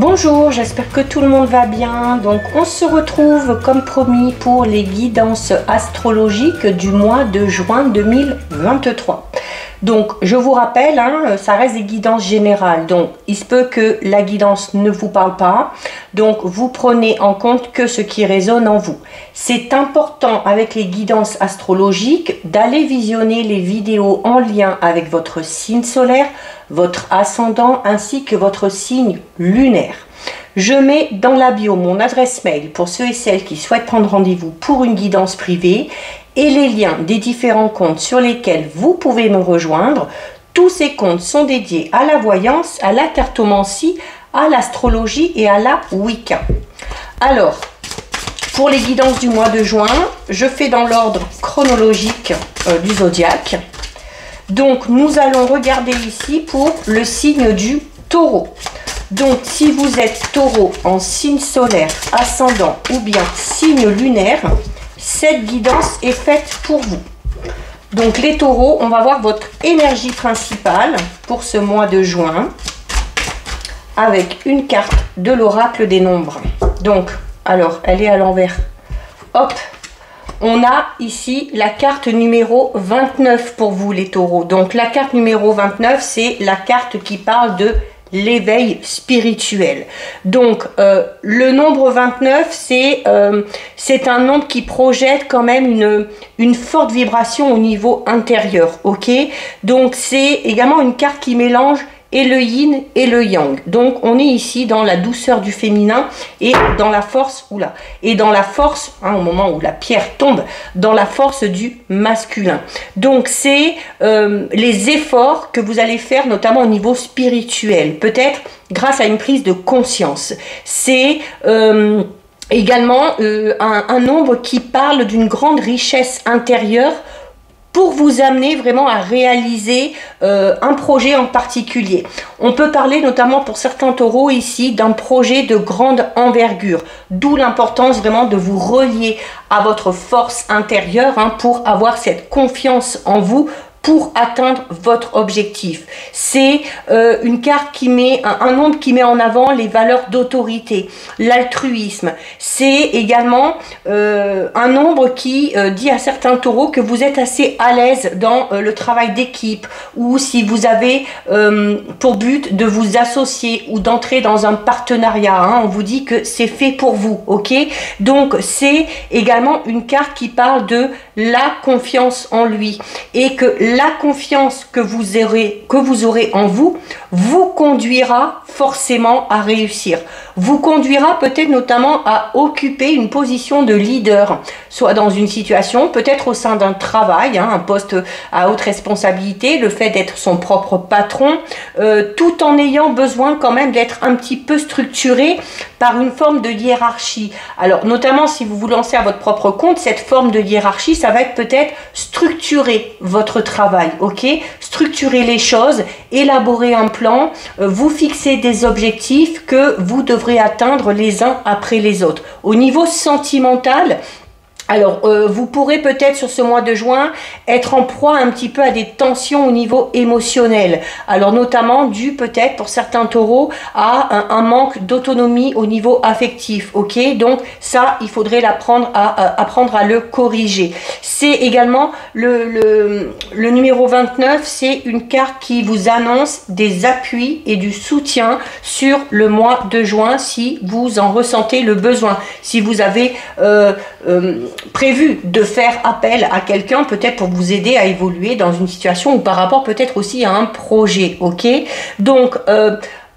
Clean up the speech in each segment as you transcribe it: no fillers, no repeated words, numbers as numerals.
Bonjour, j'espère que tout le monde va bien. Donc on se retrouve comme promis pour les guidances astrologiques du mois de juin 2023. Donc je vous rappelle, ça reste des guidances générales. Donc il se peut que la guidance ne vous parle pas. Donc vous prenez en compte que ce qui résonne en vous. C'est important avec les guidances astrologiques d'aller visionner les vidéos en lien avec votre signe solaire, votre ascendant ainsi que votre signe lunaire. Je mets dans la bio mon adresse mail pour ceux et celles qui souhaitent prendre rendez-vous pour une guidance privée et les liens des différents comptes sur lesquels vous pouvez me rejoindre. Tous ces comptes sont dédiés à la voyance, à la cartomancie, à l'astrologie et à la Wicca. Alors, pour les guidances du mois de juin, je fais dans l'ordre chronologique du zodiaque. Donc, nous allons regarder ici pour le signe du taureau. Donc, si vous êtes taureau en signe solaire, ascendant ou bien signe lunaire, cette guidance est faite pour vous. Donc, les taureaux, on va voir votre énergie principale pour ce mois de juin avec une carte de l'oracle des nombres. Donc, alors, elle est à l'envers. Hop! On a ici la carte numéro 29 pour vous les taureaux. Donc la carte numéro 29, c'est la carte qui parle de l'éveil spirituel. Donc le nombre 29, c'est un nombre qui projette quand même une forte vibration au niveau intérieur. Ok, donc c'est également une carte qui mélange et le yin et le yang. Donc on est ici dans la douceur du féminin et dans la force, et dans la force, au moment où la pierre tombe, dans la force du masculin. Donc c'est les efforts que vous allez faire notamment au niveau spirituel, peut-être grâce à une prise de conscience. C'est également un nombre qui parle d'une grande richesse intérieure pour vous amener vraiment à réaliser un projet en particulier. On peut parler notamment pour certains taureaux ici d'un projet de grande envergure, d'où l'importance vraiment de vous relier à votre force intérieure pour avoir cette confiance en vous pour atteindre votre objectif. C'est une carte qui met, un nombre qui met en avant les valeurs d'autorité, l'altruisme. C'est également un nombre qui dit à certains taureaux que vous êtes assez à l'aise dans le travail d'équipe, ou si vous avez pour but de vous associer ou d'entrer dans un partenariat. On vous dit que c'est fait pour vous, ok? Donc c'est également une carte qui parle de la confiance en lui, et que la confiance que vous aurez en vous, vous conduira forcément à réussir. Vous conduira peut-être notamment à occuper une position de leader, soit dans une situation, peut-être au sein d'un travail, un poste à haute responsabilité, le fait d'être son propre patron, tout en ayant besoin quand même d'être un petit peu structuré par une forme de hiérarchie. Alors notamment si vous vous lancez à votre propre compte, cette forme de hiérarchie, ça va être peut-être structurer votre travail, ok? Structurer les choses, élaborer un plan, vous fixer des objectifs que vous devrez atteindre les uns après les autres. Au niveau sentimental, alors, vous pourrez peut-être sur ce mois de juin être en proie un petit peu à des tensions au niveau émotionnel. Alors, notamment dû peut-être pour certains taureaux à un manque d'autonomie au niveau affectif. Ok, donc ça, il faudrait apprendre à le corriger. C'est également le numéro 29, c'est une carte qui vous annonce des appuis et du soutien sur le mois de juin si vous en ressentez le besoin. Si vous avez prévu de faire appel à quelqu'un peut-être pour vous aider à évoluer dans une situation ou par rapport peut-être aussi à un projet, ok? Donc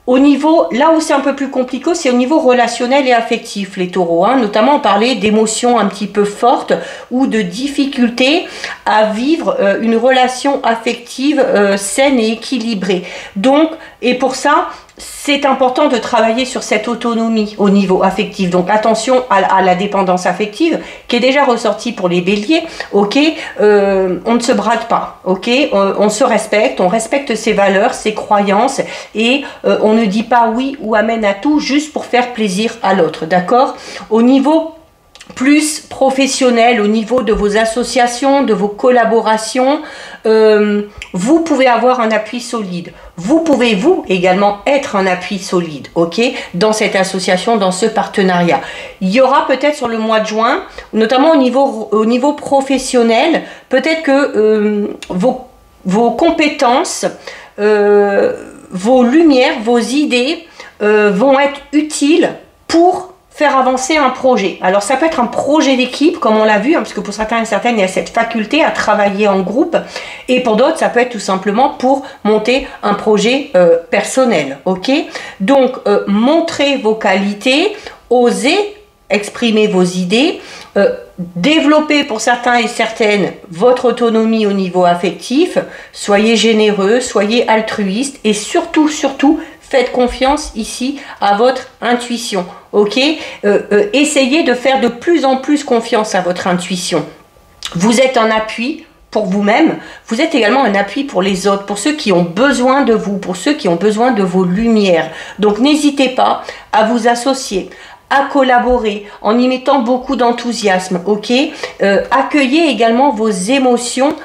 au niveau, là où c'est un peu plus compliqué, c'est au niveau relationnel et affectif, les taureaux. Notamment, on parlait d'émotions un petit peu fortes ou de difficultés à vivre une relation affective saine et équilibrée. Donc, et pour ça, c'est important de travailler sur cette autonomie au niveau affectif. Donc attention à la dépendance affective qui est déjà ressortie pour les béliers. Ok, on ne se brade pas. Ok, on se respecte, on respecte ses valeurs, ses croyances et on ne dit pas oui ou amen à tout juste pour faire plaisir à l'autre. D'accord? Au niveau plus professionnel au niveau de vos associations, de vos collaborations, vous pouvez avoir un appui solide. Vous pouvez, vous, également être un appui solide, ok, dans cette association, dans ce partenariat. Il y aura peut-être sur le mois de juin, notamment au niveau professionnel, peut-être que vos compétences, vos lumières, vos idées vont être utiles pour faire avancer un projet. Alors ça peut être un projet d'équipe, comme on l'a vu, parce que pour certains et certaines, il y a cette faculté à travailler en groupe, et pour d'autres, ça peut être tout simplement pour monter un projet personnel, ok? Donc, montrez vos qualités, osez exprimer vos idées, développez pour certains et certaines votre autonomie au niveau affectif, soyez généreux, soyez altruiste, et surtout, faites confiance ici à votre intuition, ok? Essayez de faire de plus en plus confiance à votre intuition. Vous êtes un appui pour vous-même, vous êtes également un appui pour les autres, pour ceux qui ont besoin de vous, pour ceux qui ont besoin de vos lumières. Donc n'hésitez pas à vous associer, à collaborer en y mettant beaucoup d'enthousiasme, ok? Accueillez également vos émotions.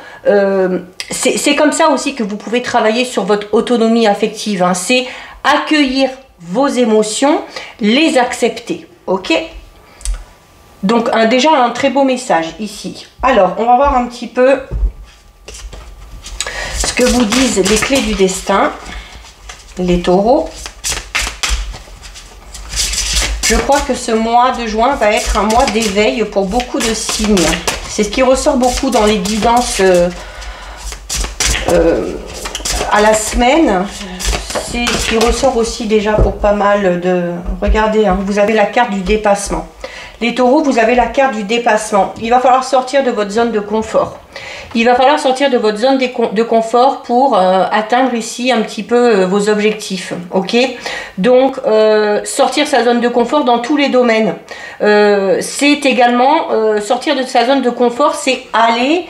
C'est comme ça aussi que vous pouvez travailler sur votre autonomie affective, hein. C'est accueillir vos émotions, les accepter, ok? Donc déjà un très beau message ici. Alors on va voir un petit peu ce que vous disent les clés du destin, les taureaux. Je crois que ce mois de juin va être un mois d'éveil pour beaucoup de signes. C'est ce qui ressort beaucoup dans les guidances à la semaine. C'est ce qui ressort aussi déjà pour pas mal de... Regardez, hein, vous avez la carte du dépassement. Les taureaux, vous avez la carte du dépassement. Il va falloir sortir de votre zone de confort. Il va falloir sortir de votre zone de confort pour atteindre ici un petit peu vos objectifs. Ok? Donc, sortir sa zone de confort dans tous les domaines. C'est également sortir de sa zone de confort, c'est aller...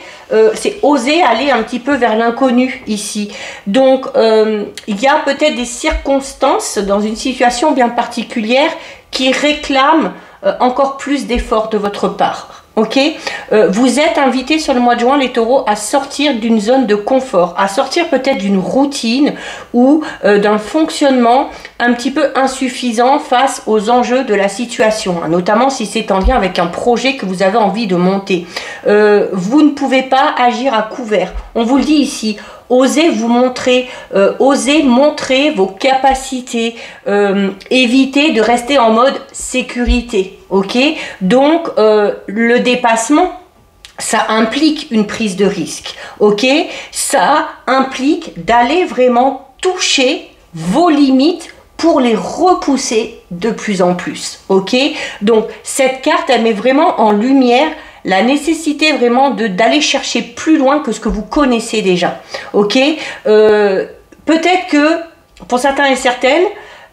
c'est oser aller un petit peu vers l'inconnu ici. Donc, il y a peut-être des circonstances dans une situation bien particulière qui réclament encore plus d'efforts de votre part. Ok, vous êtes invités sur le mois de juin, les taureaux, à sortir d'une zone de confort, à sortir peut-être d'une routine ou d'un fonctionnement un petit peu insuffisant face aux enjeux de la situation, hein, notamment si c'est en lien avec un projet que vous avez envie de monter. Vous ne pouvez pas agir à couvert. On vous le dit ici. Osez vous montrer, osez montrer vos capacités, évitez de rester en mode sécurité, ok? Donc, le dépassement, ça implique une prise de risque, ok? Ça implique d'aller vraiment toucher vos limites pour les repousser de plus en plus, ok? Donc, cette carte, elle met vraiment en lumière la nécessité vraiment d'aller chercher plus loin que ce que vous connaissez déjà, ok? Peut-être que, pour certains et certaines,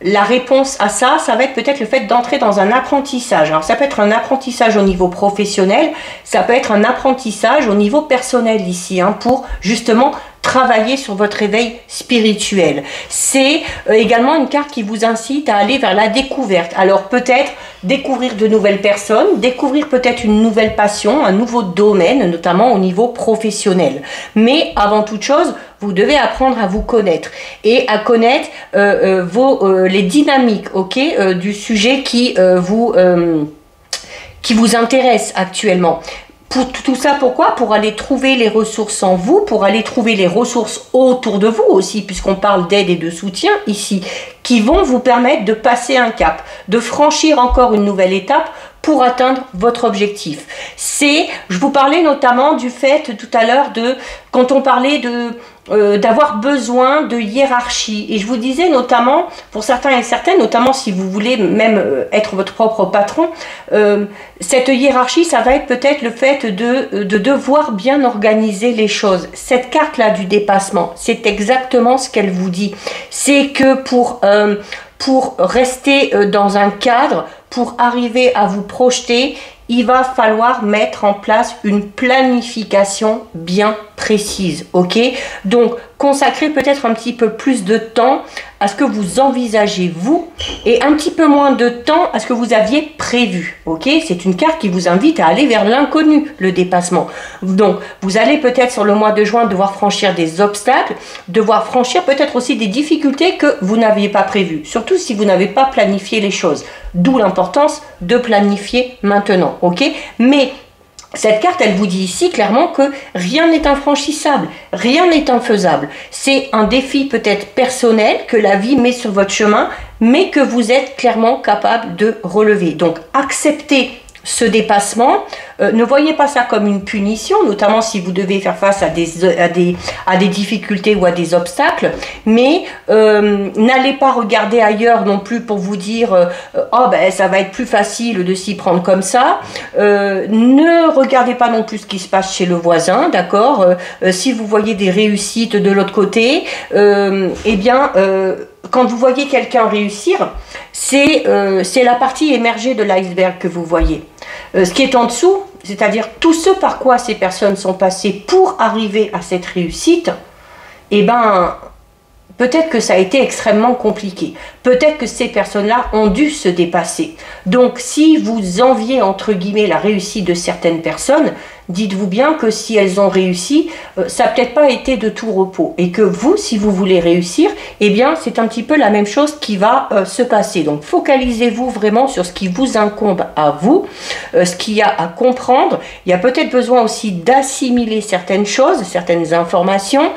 la réponse à ça, ça va être peut-être le fait d'entrer dans un apprentissage. Alors, ça peut être un apprentissage au niveau professionnel, ça peut être un apprentissage au niveau personnel ici, hein, pour justement travailler sur votre éveil spirituel. C'est également une carte qui vous incite à aller vers la découverte. Alors peut-être découvrir de nouvelles personnes, découvrir peut-être une nouvelle passion, un nouveau domaine, notamment au niveau professionnel. Mais avant toute chose, vous devez apprendre à vous connaître et à connaître les dynamiques, ok, du sujet qui vous intéresse actuellement. Pour tout ça, pourquoi? Pour aller trouver les ressources en vous, pour aller trouver les ressources autour de vous aussi, puisqu'on parle d'aide et de soutien ici, qui vont vous permettre de passer un cap, de franchir encore une nouvelle étape pour atteindre votre objectif. Je vous parlais notamment du fait tout à l'heure quand on parlait d'avoir besoin de hiérarchie. Et je vous disais notamment, pour certains et certaines, notamment si vous voulez même être votre propre patron, cette hiérarchie, ça va être peut-être le fait de devoir bien organiser les choses. Cette carte-là du dépassement, c'est exactement ce qu'elle vous dit. C'est que pour rester dans un cadre, pour arriver à vous projeter, il va falloir mettre en place une planification bien précise, ok? Donc, consacrer peut-être un petit peu plus de temps à ce que vous envisagez vous et un petit peu moins de temps à ce que vous aviez prévu. Ok, c'est une carte qui vous invite à aller vers l'inconnu, le dépassement. Donc, vous allez peut-être sur le mois de juin devoir franchir des obstacles, devoir franchir peut-être aussi des difficultés que vous n'aviez pas prévues, surtout si vous n'avez pas planifié les choses. D'où l'importance de planifier maintenant. Ok, mais cette carte, elle vous dit ici clairement que rien n'est infranchissable, rien n'est infaisable. C'est un défi peut-être personnel que la vie met sur votre chemin, mais que vous êtes clairement capable de relever. Donc, acceptez ce dépassement. Ne voyez pas ça comme une punition, notamment si vous devez faire face à des difficultés ou à des obstacles, mais n'allez pas regarder ailleurs non plus pour vous dire oh ben ça va être plus facile de s'y prendre comme ça. Ne regardez pas non plus ce qui se passe chez le voisin, d'accord. Si vous voyez des réussites de l'autre côté, eh bien quand vous voyez quelqu'un réussir, c'est la partie émergée de l'iceberg que vous voyez. Ce qui est en dessous, c'est-à-dire tout ce par quoi ces personnes sont passées pour arriver à cette réussite, eh ben, peut-être que ça a été extrêmement compliqué. Peut-être que ces personnes-là ont dû se dépasser. Donc, si vous enviez, entre guillemets, la réussite de certaines personnes, dites-vous bien que si elles ont réussi, ça n'a peut-être pas été de tout repos. Et que vous, si vous voulez réussir, eh bien, c'est un petit peu la même chose qui va se passer. Donc, focalisez-vous vraiment sur ce qui vous incombe à vous, ce qu'il y a à comprendre. Il y a peut-être besoin aussi d'assimiler certaines choses, certaines informations,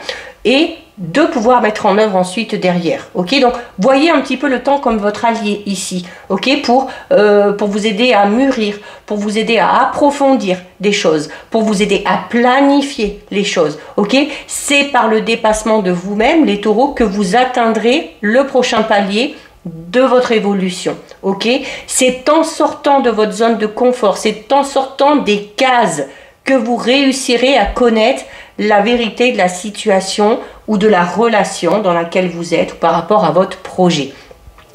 et de pouvoir mettre en œuvre ensuite derrière. Ok, donc voyez un petit peu le temps comme votre allié ici, ok, pour vous aider à mûrir, pour vous aider à approfondir des choses, pour vous aider à planifier les choses. Ok, c'est par le dépassement de vous-même, les taureaux, que vous atteindrez le prochain palier de votre évolution. Ok, c'est en sortant de votre zone de confort, c'est en sortant des cases que vous réussirez à connaître la vérité de la situation ou de la relation dans laquelle vous êtes par rapport à votre projet.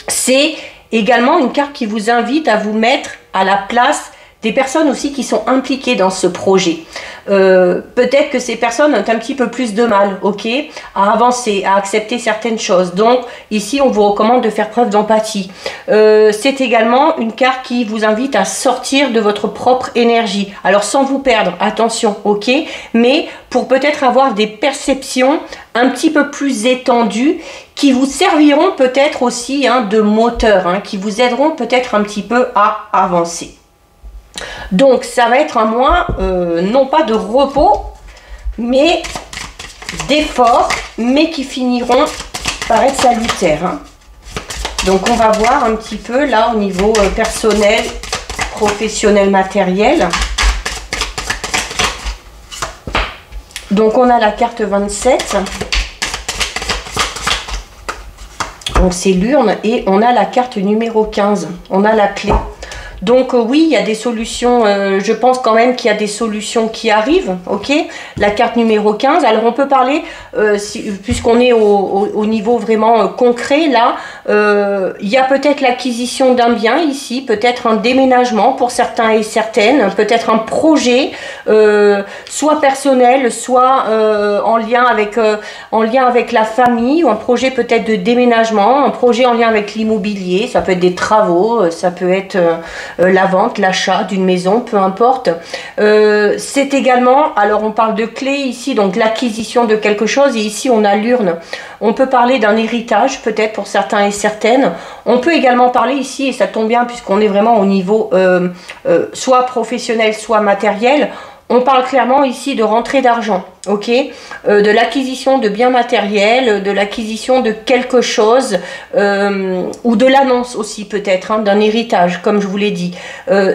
C'est également une carte qui vous invite à vous mettre à la place des personnes aussi qui sont impliquées dans ce projet. Peut-être que ces personnes ont un petit peu plus de mal, ok, à avancer, à accepter certaines choses. Donc ici, on vous recommande de faire preuve d'empathie. C'est également une carte qui vous invite à sortir de votre propre énergie. Alors sans vous perdre, attention, ok, mais pour peut-être avoir des perceptions un petit peu plus étendues qui vous serviront peut-être aussi de moteur, qui vous aideront peut-être un petit peu à avancer. Donc ça va être un mois non pas de repos mais d'efforts, mais qui finiront par être salutaires. Donc on va voir un petit peu là au niveau personnel, professionnel, matériel. Donc on a la carte 27, donc c'est l'urne, et on a la carte numéro 15, on a la clé. Donc oui, il y a des solutions, je pense quand même qu'il y a des solutions qui arrivent, ok. La carte numéro 15, alors on peut parler, puisqu'on est au niveau vraiment concret là, il y a peut-être l'acquisition d'un bien ici, peut-être un déménagement pour certains et certaines, peut-être un projet, soit personnel, soit en lien avec la famille, ou un projet peut-être de déménagement, un projet en lien avec l'immobilier, ça peut être des travaux, ça peut être la vente, l'achat d'une maison, peu importe. C'est également, alors on parle de clé ici, donc l'acquisition de quelque chose, et ici on a l'urne. On peut parler d'un héritage peut-être pour certains et certaines. On peut également parler ici, et ça tombe bien puisqu'on est vraiment au niveau soit professionnel, soit matériel. On parle clairement ici de rentrée d'argent, ok, de l'acquisition de biens matériels, de l'acquisition de quelque chose, ou de l'annonce aussi peut-être, d'un héritage, comme je vous l'ai dit.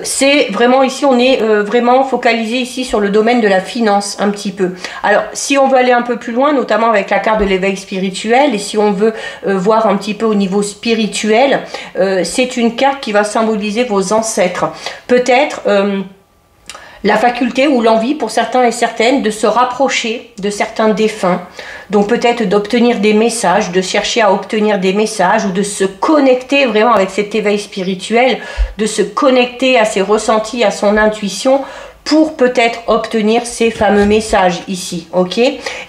C'est vraiment ici, on est vraiment focalisé ici sur le domaine de la finance un petit peu. Alors, si on veut aller un peu plus loin, notamment avec la carte de l'éveil spirituel, et si on veut voir un petit peu au niveau spirituel, c'est une carte qui va symboliser vos ancêtres. Peut-être la faculté ou l'envie pour certains et certaines de se rapprocher de certains défunts, donc peut-être d'obtenir des messages, de chercher à obtenir des messages, ou de se connecter vraiment avec cet éveil spirituel, de se connecter à ses ressentis, à son intuition, pour peut-être obtenir ces fameux messages ici, ok?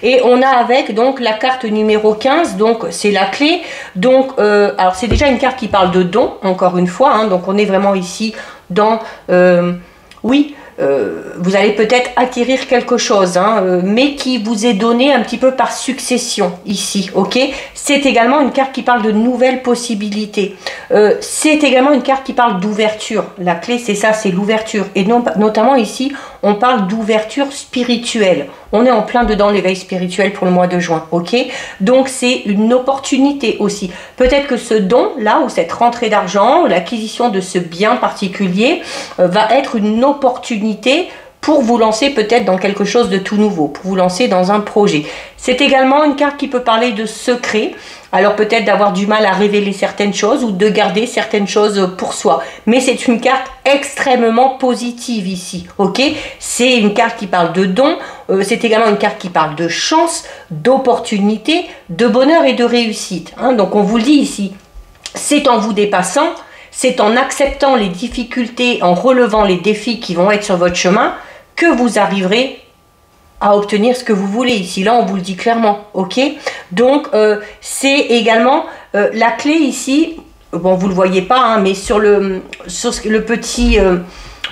Et on a avec donc la carte numéro 15, donc c'est la clé. Donc, alors c'est déjà une carte qui parle de don, encore une fois, hein, donc on est vraiment ici dans, oui, vous allez peut-être acquérir quelque chose, hein, mais qui vous est donné un petit peu par succession ici, ok? C'est également une carte qui parle de nouvelles possibilités. C'est également une carte qui parle d'ouverture. La clé, c'est ça, c'est l'ouverture. Et notamment ici, on parle d'ouverture spirituelle. On est en plein dedans l'éveil spirituel pour le mois de juin, ok? Donc c'est une opportunité aussi. Peut-être que ce don là, ou cette rentrée d'argent, l'acquisition de ce bien particulier, va être une opportunité pour vous lancer peut-être dans quelque chose de tout nouveau, pour vous lancer dans un projet. C'est également une carte qui peut parler de secret. Alors peut-être d'avoir du mal à révéler certaines choses ou de garder certaines choses pour soi. Mais c'est une carte extrêmement positive ici, ok? C'est une carte qui parle de don, c'est également une carte qui parle de chance, d'opportunité, de bonheur et de réussite, hein. Donc on vous le dit ici, c'est en vous dépassant, c'est en acceptant les difficultés, en relevant les défis qui vont être sur votre chemin, que vous arriverez à obtenir ce que vous voulez. Ici, là, on vous le dit clairement, ok? Donc, c'est également la clé ici, bon, vous ne le voyez pas, hein, mais sur le petit...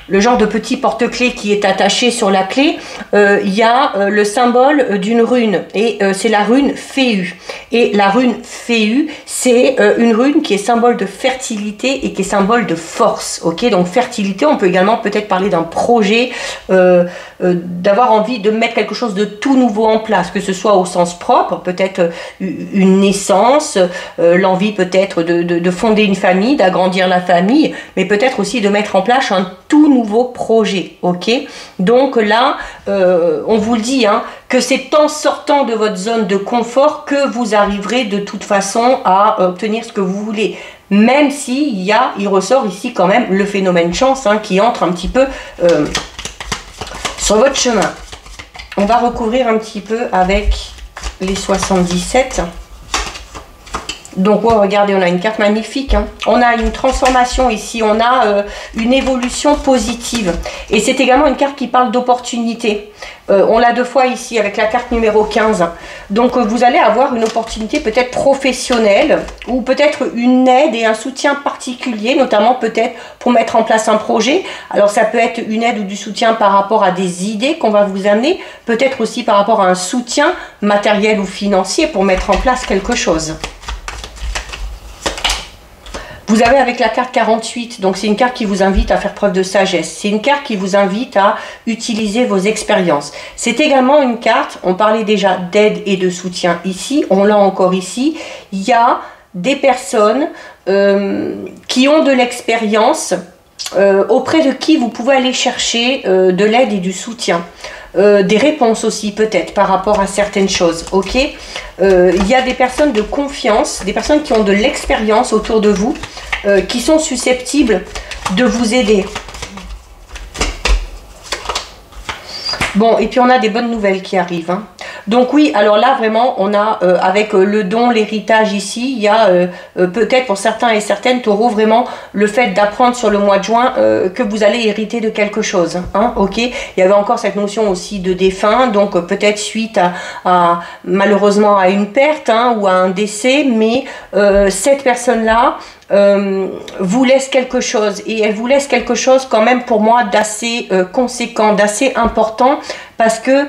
le genre de petit porte-clés qui est attaché sur la clé, il y a le symbole d'une rune, et c'est la rune Féu. Et la rune Féu, c'est une rune qui est symbole de fertilité et qui est symbole de force. Ok, donc fertilité, on peut également peut-être parler d'un projet, d'avoir envie de mettre quelque chose de tout nouveau en place, que ce soit au sens propre, peut-être une naissance, l'envie peut-être de fonder une famille, d'agrandir la famille, mais peut-être aussi de mettre en place un tout nouveau projet, ok? Donc là, on vous le dit, hein, que c'est en sortant de votre zone de confort que vous arriverez de toute façon à obtenir ce que vous voulez. Même si il ressort ici quand même le phénomène chance, hein, qui entre un petit peu sur votre chemin. On va recouvrir un petit peu avec les 77. Donc, oh, regardez, on a une carte magnifique, hein. On a une transformation ici, on a une évolution positive. Et c'est également une carte qui parle d'opportunité. On l'a deux fois ici avec la carte numéro 15. Donc, vous allez avoir une opportunité peut-être professionnelle ou peut-être une aide et un soutien particulier, notamment peut-être pour mettre en place un projet. Alors, ça peut être une aide ou du soutien par rapport à des idées qu'on va vous amener, peut-être aussi par rapport à un soutien matériel ou financier pour mettre en place quelque chose. Vous avez avec la carte 48, donc c'est une carte qui vous invite à faire preuve de sagesse. C'est une carte qui vous invite à utiliser vos expériences. C'est également une carte, on parlait déjà d'aide et de soutien ici, on l'a encore ici. Il y a des personnes qui ont de l'expérience, auprès de qui vous pouvez aller chercher de l'aide et du soutien. Des réponses aussi peut-être par rapport à certaines choses, ok? Il y a des personnes de confiance, des personnes qui ont de l'expérience autour de vous, qui sont susceptibles de vous aider. Bon, et puis on a des bonnes nouvelles qui arrivent, hein. Donc oui, alors là vraiment on a avec le don, l'héritage ici, il y a peut-être pour certains et certaines taureaux vraiment le fait d'apprendre sur le mois de juin que vous allez hériter de quelque chose, hein, ok? Il y avait encore cette notion aussi de défunt, donc peut-être suite à malheureusement à une perte, hein, ou à un décès, mais cette personne-là vous laisse quelque chose, et elle vous laisse quelque chose quand même pour moi d'assez conséquent, d'assez important, parce que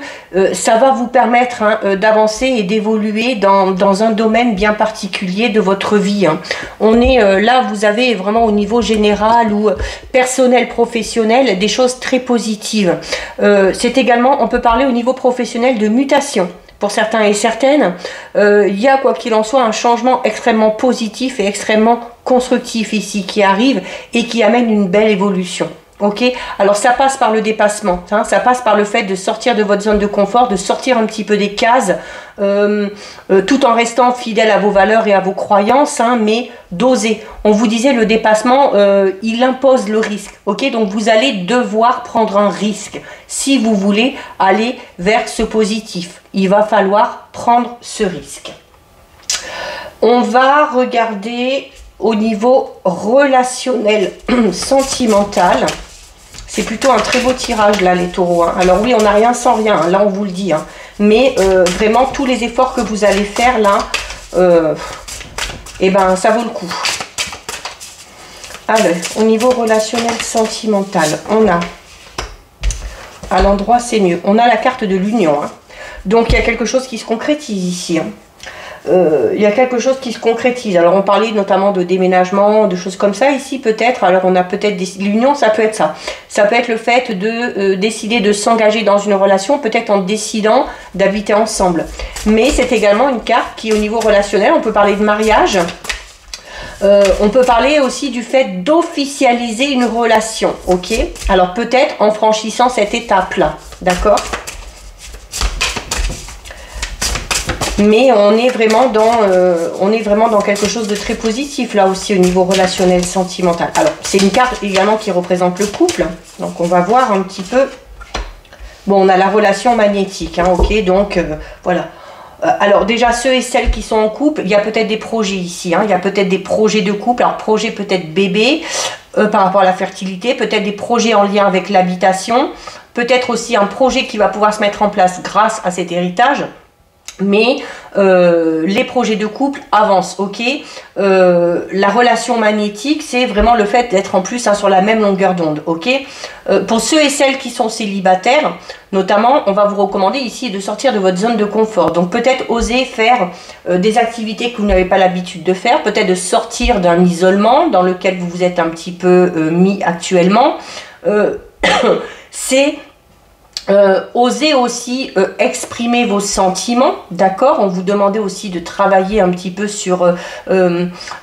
ça va vous permettre, hein, d'avancer et d'évoluer dans un domaine bien particulier de votre vie, hein. On est là, vous avez vraiment au niveau général ou personnel, professionnel, des choses très positives. C'est également, on peut parler au niveau professionnel de mutation. Pour certains et certaines, il y a quoi qu'il en soit un changement extrêmement positif et extrêmement constructif ici qui arrive et qui amène une belle évolution. Ok, alors ça passe par le dépassement, hein, ça passe par le fait de sortir de votre zone de confort, de sortir un petit peu des cases, tout en restant fidèle à vos valeurs et à vos croyances, hein, mais d'oser. On vous disait le dépassement, il impose le risque, ok, donc vous allez devoir prendre un risque si vous voulez aller vers ce positif. Il va falloir prendre ce risque. On va regarder au niveau relationnel, sentimental. C'est plutôt un très beau tirage là, les taureaux. Hein. Alors oui, on n'a rien sans rien, hein, là on vous le dit. Hein. Mais vraiment, tous les efforts que vous allez faire là, eh ben, ça vaut le coup. Alors, au niveau relationnel sentimental, on a, à l'endroit c'est mieux, on a la carte de l'union. Hein. Donc il y a quelque chose qui se concrétise ici. Hein. Il y a quelque chose qui se concrétise. Alors on parlait notamment de déménagement, de choses comme ça. Ici peut-être, alors on a peut-être l'union, ça peut être ça. Ça peut être le fait de décider de s'engager dans une relation, peut-être en décidant d'habiter ensemble. Mais c'est également une carte qui, au niveau relationnel, on peut parler de mariage. On peut parler aussi du fait d'officialiser une relation, ok? Alors peut-être en franchissant cette étape-là, d'accord? Mais on est vraiment dans quelque chose de très positif là aussi au niveau relationnel sentimental. Alors c'est une carte également qui représente le couple. Donc on va voir un petit peu. Bon, on a la relation magnétique, hein, ok, donc voilà. Alors déjà ceux et celles qui sont en couple, il y a peut-être des projets ici, hein, il y a peut-être des projets de couple, alors projet peut-être bébé par rapport à la fertilité, peut-être des projets en lien avec l'habitation, peut-être aussi un projet qui va pouvoir se mettre en place grâce à cet héritage. Mais les projets de couple avancent, ok. La relation magnétique, c'est vraiment le fait d'être en plus hein, sur la même longueur d'onde, ok. Pour ceux et celles qui sont célibataires, notamment, on va vous recommander ici de sortir de votre zone de confort. Donc peut-être oser faire des activités que vous n'avez pas l'habitude de faire, peut-être de sortir d'un isolement dans lequel vous vous êtes un petit peu mis actuellement. C'est... osez aussi exprimer vos sentiments, d'accord? On vous demandait aussi de travailler un petit peu sur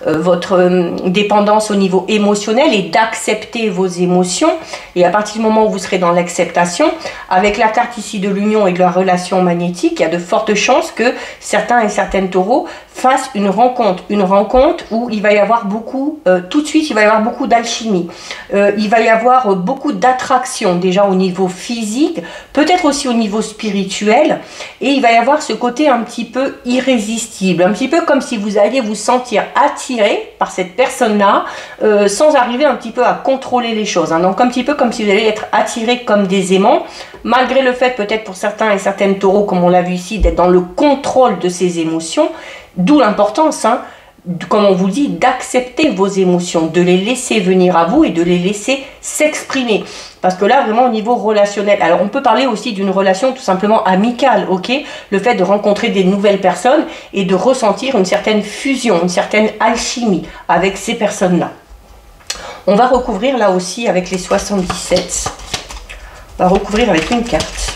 votre dépendance au niveau émotionnel et d'accepter vos émotions. Et à partir du moment où vous serez dans l'acceptation, avec la carte ici de l'union et de la relation magnétique, il y a de fortes chances que certains et certaines taureaux fassent une rencontre où il va y avoir beaucoup, tout de suite, il va y avoir beaucoup d'alchimie. Il va y avoir beaucoup d'attraction déjà au niveau physique, peut-être aussi au niveau spirituel, et il va y avoir ce côté un petit peu irrésistible, un petit peu comme si vous alliez vous sentir attiré par cette personne-là, sans arriver un petit peu à contrôler les choses, hein. Donc un petit peu comme si vous alliez être attiré comme des aimants, malgré le fait peut-être pour certains et certaines taureaux, comme on l'a vu ici, d'être dans le contrôle de ses émotions, d'où l'importance, hein, comme on vous dit, d'accepter vos émotions, de les laisser venir à vous et de les laisser s'exprimer. Parce que là, vraiment au niveau relationnel, alors on peut parler aussi d'une relation tout simplement amicale, ok? Le fait de rencontrer des nouvelles personnes et de ressentir une certaine fusion, une certaine alchimie avec ces personnes-là. On va recouvrir là aussi avec les 77. On va recouvrir avec une carte.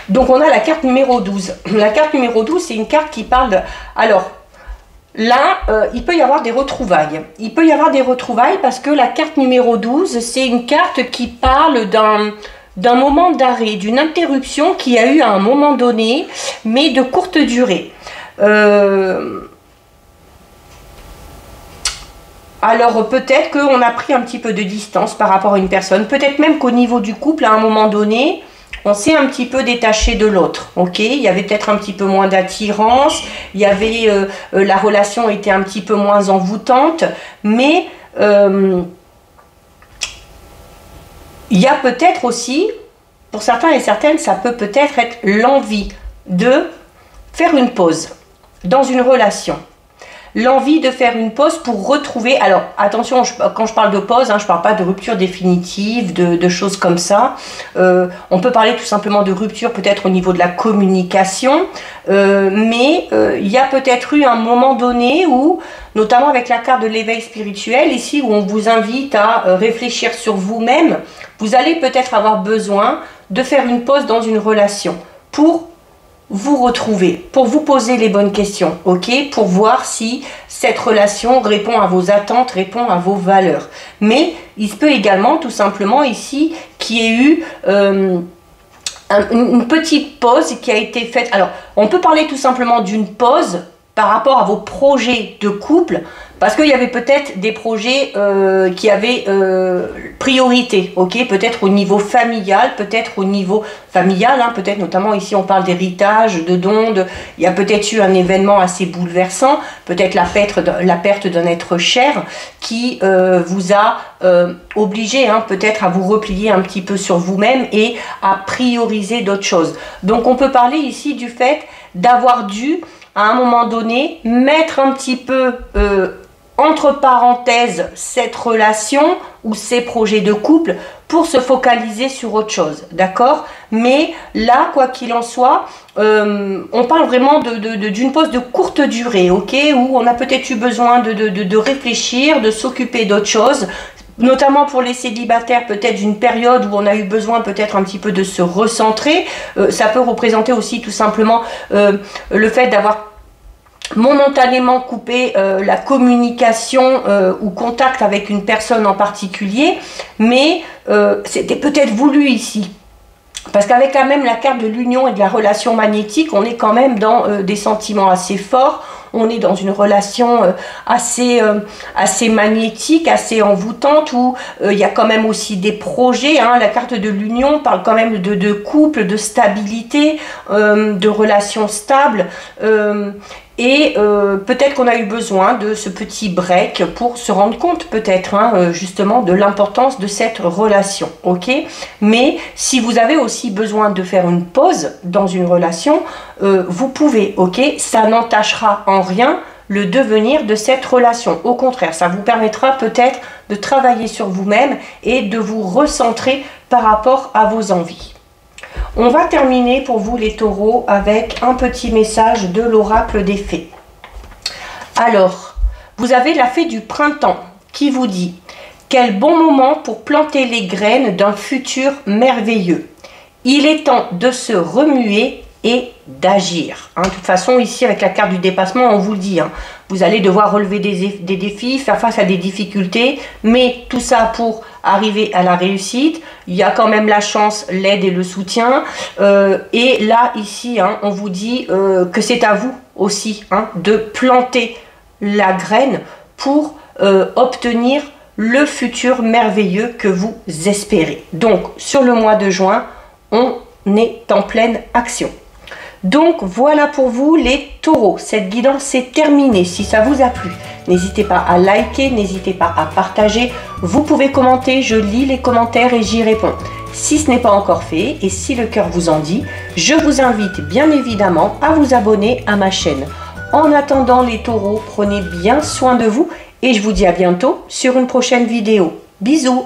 Donc on a la carte numéro 12. La carte numéro 12, c'est une carte qui parle de... Alors, là, il peut y avoir des retrouvailles. Il peut y avoir des retrouvailles parce que la carte numéro 12, c'est une carte qui parle d'un moment d'arrêt, d'une interruption qui a eu à un moment donné, mais de courte durée. Alors peut-être qu'on a pris un petit peu de distance par rapport à une personne. Peut-être même qu'au niveau du couple, à un moment donné, on s'est un petit peu détaché de l'autre, ok? Il y avait peut-être un petit peu moins d'attirance, il y avait la relation était un petit peu moins envoûtante, mais il y a peut-être aussi, pour certains et certaines, ça peut peut-être être l'envie de faire une pause dans une relation. L'envie de faire une pause pour retrouver, alors attention, quand je parle de pause, hein, je ne parle pas de rupture définitive, de choses comme ça. On peut parler tout simplement de rupture peut-être au niveau de la communication, mais il y a peut-être eu un moment donné où, notamment avec la carte de l'éveil spirituel, ici où on vous invite à réfléchir sur vous-même, vous allez peut-être avoir besoin de faire une pause dans une relation pour vous retrouver, pour vous poser les bonnes questions, ok, pour voir si cette relation répond à vos attentes, répond à vos valeurs. Mais il se peut également tout simplement ici qu'il y ait eu une petite pause qui a été faite. Alors on peut parler tout simplement d'une pause par rapport à vos projets de couple, parce qu'il y avait peut-être des projets qui avaient priorité, ok, peut-être au niveau familial, hein, peut-être notamment ici on parle d'héritage, de dons, il y a peut-être eu un événement assez bouleversant, peut-être la perte d'un être cher qui vous a obligé hein, peut-être à vous replier un petit peu sur vous-même et à prioriser d'autres choses. Donc on peut parler ici du fait d'avoir dû à un moment donné mettre un petit peu entre parenthèses cette relation ou ces projets de couple pour se focaliser sur autre chose, d'accord? Mais là, quoi qu'il en soit, on parle vraiment d'une pause de courte durée, ok? Où on a peut-être eu besoin de réfléchir, de s'occuper d'autre chose, notamment pour les célibataires, peut-être d'une période où on a eu besoin peut-être un petit peu de se recentrer. Ça peut représenter aussi tout simplement le fait d'avoir momentanément couper la communication ou contact avec une personne en particulier, mais c'était peut-être voulu ici. Parce qu'avec quand même la carte de l'union et de la relation magnétique, on est quand même dans des sentiments assez forts, on est dans une relation assez magnétique, assez envoûtante, où il y a quand même aussi des projets, hein. La carte de l'union parle quand même de couple, de stabilité, de relations stables, et peut-être qu'on a eu besoin de ce petit break pour se rendre compte peut-être hein, justement de l'importance de cette relation, ok? Mais si vous avez aussi besoin de faire une pause dans une relation, vous pouvez, ok? Ça n'entachera en rien le devenir de cette relation. Au contraire, ça vous permettra peut-être de travailler sur vous-même et de vous recentrer par rapport à vos envies. On va terminer pour vous les taureaux avec un petit message de l'oracle des fées. Alors, vous avez la fée du printemps qui vous dit « Quel bon moment pour planter les graines d'un futur merveilleux. Il est temps de se remuer et d'agir. » De toute façon, ici, avec la carte du dépassement, on vous le dit. Hein, vous allez devoir relever des défis, faire face à des difficultés, mais tout ça pour arriver à la réussite. Il y a quand même la chance, l'aide et le soutien. Et là, ici, hein, on vous dit que c'est à vous aussi hein, de planter la graine pour obtenir le futur merveilleux que vous espérez. Donc, sur le mois de juin, on est en pleine action. Donc voilà pour vous les taureaux, cette guidance est terminée. Si ça vous a plu, n'hésitez pas à liker, n'hésitez pas à partager, vous pouvez commenter, je lis les commentaires et j'y réponds. Si ce n'est pas encore fait et si le cœur vous en dit, je vous invite bien évidemment à vous abonner à ma chaîne. En attendant les taureaux, prenez bien soin de vous et je vous dis à bientôt sur une prochaine vidéo. Bisous!